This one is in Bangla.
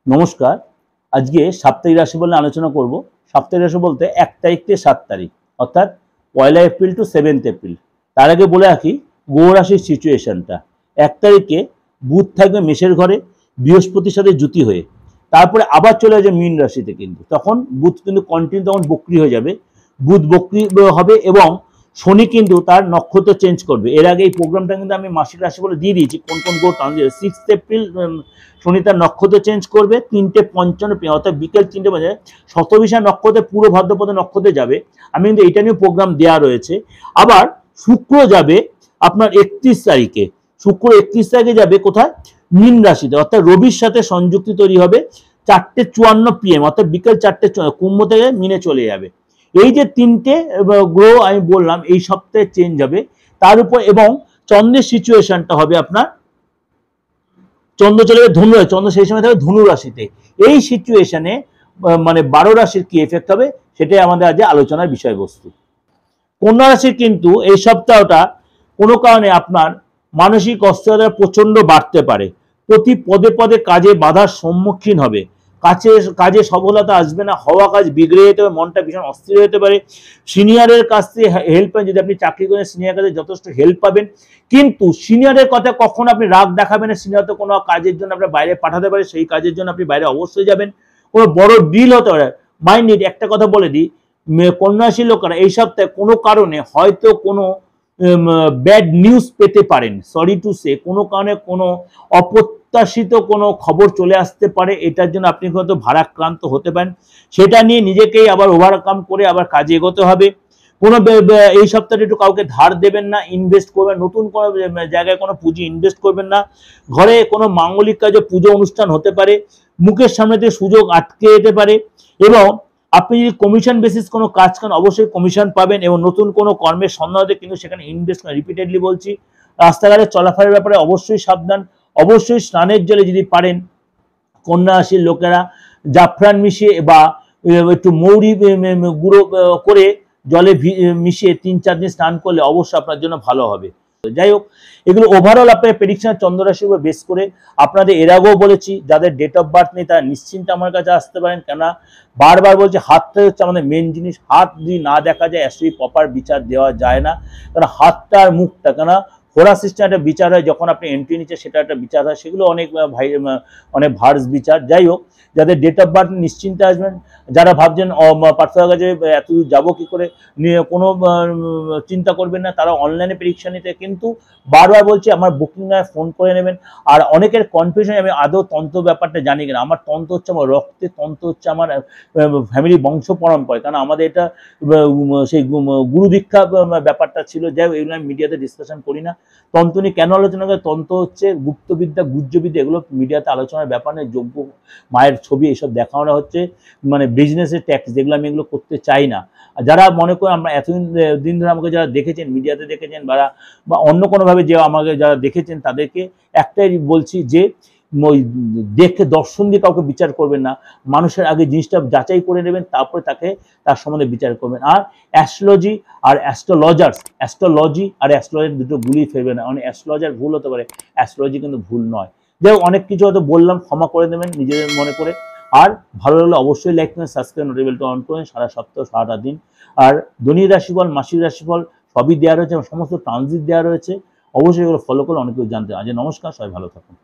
নমস্কার। আজকে সাপ্তাহিক রাশিফল নিয়ে আলোচনা করব। সাপ্তাহিক রাশি বলতে 1 তারিখ থেকে 7 তারিখ, অর্থাৎ 1 এপ্রিল টু 7 এপ্রিল। তার আগে বলে রাখি গ্রহ রাশির সিচুয়েশনটা। 1 তারিখে বুধ থাকবে মেষের ঘরে বৃহস্পতির সাথে যুতি হয়ে, তারপরে আবার চলে যাবে মীন রাশিতে। কিন্তু তখন বুধ কিন্তু কন্টিনিউ তখন বক্রি হয়ে যাবে, বুধ বক্রি হবে এবং শনি কিন্তু তার নক্ষত্র চেঞ্জ করবে। এর আগে এই প্রোগ্রামটা কিন্তু আমি মাসিক রাশি বলে দিয়ে দিয়েছি কোন কোন গ্রহ ট্রানজিট। 6 এপ্রিল শনি তার নক্ষত্র চেঞ্জ করবে 3:55 PM, অর্থাৎ বিকেল 3টে বাজে শতবিশা নক্ষত্রে পুরো ভাদ্রপদ নক্ষত্রে যাবে। আমি কিন্তু এটা নিয়ে প্রোগ্রাম দেওয়া রয়েছে। আবার শুক্র যাবে আপনার 31 তারিখে, শুক্র 31 তারিখে যাবে কোথায়? মীন রাশিতে, অর্থাৎ রবির সাথে সংযুক্তি তৈরি হবে 4:54 PM, অর্থাৎ বিকেল 4টে, কুম্ভ থেকে মিনে চলে যাবে। এই যে তিনটে গ্রহ আমি বললাম এই সপ্তাহে চেঞ্জ হবে। তার উপর এবং চন্দ্রের সিচুয়েশনটা হবে আপনার, চন্দ্র চলে যাবে ধনু, চন্দ্র সেই সময় থাকবে ধনু রাশিতে। এই সিচুয়েশনে মানে 12 রাশির কি এফেক্ট হবে সেটাই আমাদের আজ আলোচনার বিষয়বস্তু। কন্যা রাশির কিন্তু এই সপ্তাহটা কোনো কারণে আপনার মানসিক অস্থিরতা প্রচন্ড বাড়তে পারে। প্রতি পদে পদে কাজে বাধার সম্মুখীন হবে, কাজে সফলতা আসবে না, হওয়া কাজ বিগড়ে যেতে পারে, মনটা ভীষণ অস্থির হতে পারে। সিনিয়রের কাছ থেকে হেল্প পাবেন, যদি আপনি চাকরি করেন সিনিয়র কাছে যথেষ্ট হেল্প পাবেন। কিন্তু সিনিয়রের কথা কখনো আপনি রাগ দেখাবেন না। সিনিয়র তো কোনো কাজের জন্য আপনার বাইরে পাঠাতে পারে, সেই কাজের জন্য আপনি বাইরে অবশ্যই যাবেন। কোনো বড় ডিল হতে পারে। মাইন্ড ইট, একটা কথা বলে দিই, কন্যা রাশির লোকেরা এই সপ্তাহে কোনো কারণে হয়তো কোনো ব্যাড নিউজ পেতে পারেন। সরি টু সে, কোনো কারণে কোনো অপ্রত্যাশিত কোনো খবর চলে আসতে পারে, এটার জন্য আপনি হয়তো ভারাক্রান্ত হতে পারেন। সেটা নিয়ে নিজেকেই আবার ওভারকাম করে আবার কাজে এগোতে হবে। কোনো এই সপ্তাহে একটু কাউকে ধার দেবেন না, ইনভেস্ট করবেন, নতুন কোনো জায়গায় কোনো পুঁজি ইনভেস্ট করবেন না। ঘরে কোনো মাঙ্গলিক কাজে পুজো অনুষ্ঠান হতে পারে, মুখের সামনে থেকে সুযোগ আটকে যেতে পারে। এবং আপনি যদি কমিশন বেসিস কোনো কাজ করেন অবশ্যই কমিশন পাবেন, এবং নতুন কোনো কর্মের সন্ধান হতে কিন্তু সেখানে ইনভেস্ট করেন। রিপিটেডলি বলছি, রাস্তাঘাটে চলাফেরার ব্যাপারে অবশ্যই সাবধান। অবশ্যই স্নানের জলে যদি পারেন কন্যা রাশির লোকেরা জাফরান মিশিয়ে বা একটু মৌরি গুঁড়ো করে জলে মিশিয়ে 3-4 দিন স্নান করলে অবশ্যই আপনার জন্য ভালো হবে। যাই হোক, এগুলো ওভারঅল আপনার প্রেডিকশন চন্দ্র রাশির উপর বেস করে। আপনাদের এর আগেও বলেছি যাদের ডেট অফ বার্থ নেই তারা নিশ্চিন্তে আমার কাছে আসতে পারেন। কেননা বারবার বলছি, হাতটা হচ্ছে আমাদের মেন জিনিস। হাত যদি না দেখা যায় অ্যাকচুয়ালি প্রপার বিচার দেওয়া যায় না। কারণ হাতটা আর মুখটা, কেন হোরা সিস্টেম একটা বিচার হয়, যখন আপনি এন্ট্রি নিচ্ছে সেটা একটা বিচার হয়, সেগুলো অনেক অনেক ভার্স বিচার। যাই হোক, যাদের ডেট অফ বার্থ নিশ্চিন্তে আসবেন। যারা ভাবছেন পার্থক্য কাছে এত দূর যাবো কি করে, নিয়ে কোনো চিন্তা করবেন না, তারা অনলাইনে প্রেডিকশন নিতে। কিন্তু বারবার বলছি আমার বুকিং নয়, ফোন করে নেবেন। আর অনেকের কনফিউশন, আমি আদৌ তন্ত্র ব্যাপারটা জানি কিনা। আমার তন্ত্র হচ্ছে আমার রক্তে, তন্ত্র হচ্ছে আমার ফ্যামিলি বংশ পরম্পরা, কারণ আমাদের এটা সেই গুরু দীক্ষা ব্যাপারটা ছিল। যাই হোক, এগুলো আমি মিডিয়াতে ডিসকাশন করি না। তন্ত্র নিয়ে কেন আলোচনা করে? তন্ত্র হচ্ছে গুপ্তবিদ্যা, গুহ্যবিদ্যা, এগুলো মিডিয়াতে আলোচনার ব্যাপার নেই। যোগ্য মায়ের ছবি এসব দেখানো হচ্ছে মানে বিজনেসের ট্যাক্স, যেগুলো আমি এগুলো করতে চাই না। যারা মনে করেন আমরা এতদিন দিন ধরে আমাকে যারা দেখেছেন, মিডিয়াতে দেখেছেন বা অন্য কোনোভাবে যে আমাকে যারা দেখেছেন, তাদেরকে একটাই বলছি যে দেখে দর্শন দিয়ে কাউকে বিচার করবেন না। মানুষের আগে জিনিসটা যাচাই করে নেবেন, তারপরে তার সম্বন্ধে বিচার করবেন। আর অ্যাস্ট্রোলজি আর অ্যাস্ট্রোলজি আর অ্যাস্ট্রোলজি দুটো গুলিয়ে ফেলবে না। অনেক অ্যাস্ট্রোলজার ভুল হতে পারে, অ্যাস্ট্রোলজি কিন্তু ভুল নয়। যাই হোক, অনেক কিছু হয়তো বললাম, ক্ষমা করে দেবেন নিজেদের মনে করে। আর ভালো লাগলে অবশ্যই লাইক করুন, সাবস্ক্রাইব, নোটিফিকেশনটা অন করুন সারা সপ্তাহ সারাটা দিন। আর দৈনিক রাশিফল, মাসিক রাশিফল সবই দেওয়া রয়েছে, সমস্ত ট্রানজিট দেওয়া রয়েছে। অবশ্যই এগুলো ফলো করে অনেক কিছু জানতে। আজ নমস্কার, সবাই ভালো থাকুন।